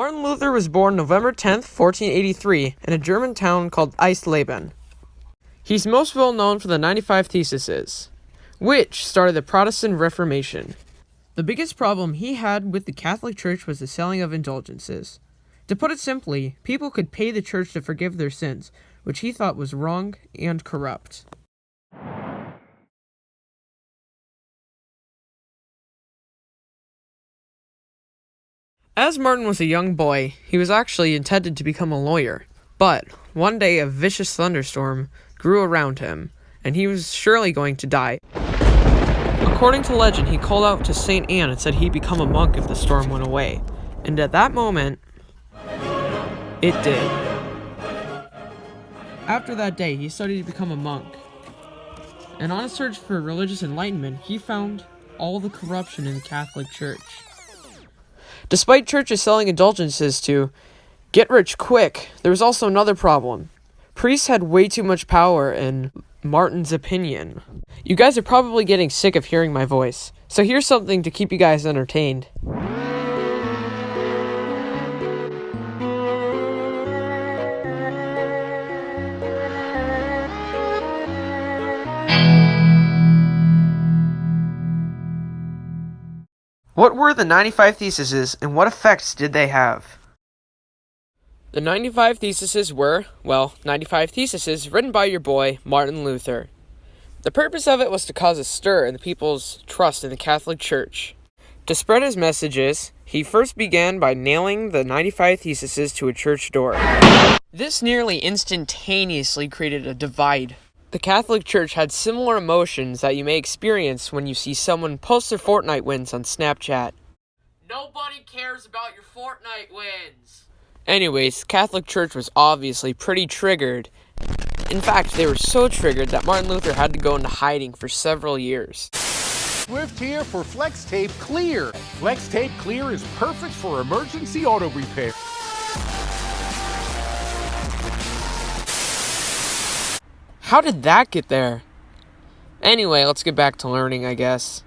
Martin Luther was born November 10th, 1483, in a German town called Eisleben. He's most well known for the 95 Theses, which started the Protestant Reformation. The biggest problem he had with the Catholic Church was the selling of indulgences. To put it simply, people could pay the church to forgive their sins, which he thought was wrong and corrupt. As Martin was a young boy, he was actually intended to become a lawyer, but one day a vicious thunderstorm grew around him, and he was surely going to die. According to legend, he called out to St. Anne and said he'd become a monk if the storm went away, and at that moment, it did. After that day, he studied to become a monk, and on a search for religious enlightenment, he found all the corruption in the Catholic Church. Despite churches selling indulgences to get rich quick, there was also another problem. Priests had way too much power, in Martin's opinion. You guys are probably getting sick of hearing my voice, so here's something to keep you guys entertained. What were the 95 Theses, and what effects did they have? The 95 Theses were, 95 Theses written by your boy, Martin Luther. The purpose of it was to cause a stir in the people's trust in the Catholic Church. To spread his messages, he first began by nailing the 95 Theses to a church door. This nearly instantaneously created a divide. The Catholic Church had similar emotions that you may experience when you see someone post their Fortnite wins on Snapchat. Nobody cares about your Fortnite wins! Anyways, the Catholic Church was obviously pretty triggered. In fact, they were so triggered that Martin Luther had to go into hiding for several years. Swift here for Flex Tape Clear. Flex Tape Clear is perfect for emergency auto repair. How did that get there? Anyway, let's get back to learning, I guess.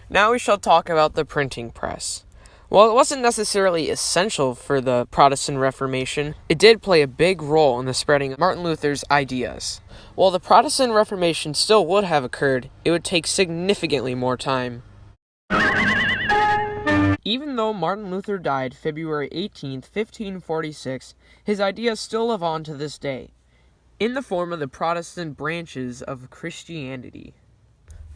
Now we shall talk about the printing press. While it wasn't necessarily essential for the Protestant Reformation, it did play a big role in the spreading of Martin Luther's ideas. While the Protestant Reformation still would have occurred, it would take significantly more time. Even though Martin Luther died February 18, 1546, his ideas still live on to this day, in the form of the Protestant branches of Christianity.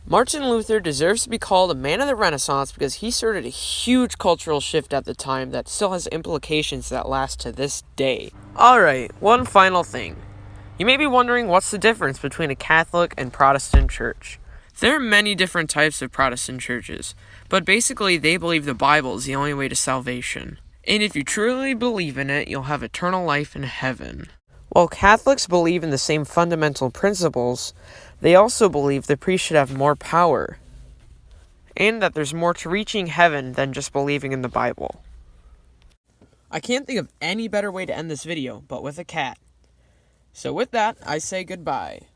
Martin Luther deserves to be called a man of the Renaissance because he started a huge cultural shift at the time that still has implications that last to this day. Alright, one final thing. You may be wondering what's the difference between a Catholic and Protestant church. There are many different types of Protestant churches, but basically they believe the Bible is the only way to salvation. And if you truly believe in it, you'll have eternal life in heaven. While Catholics believe in the same fundamental principles, they also believe the priest should have more power, and that there's more to reaching heaven than just believing in the Bible. I can't think of any better way to end this video, but with a cat. So with that, I say goodbye.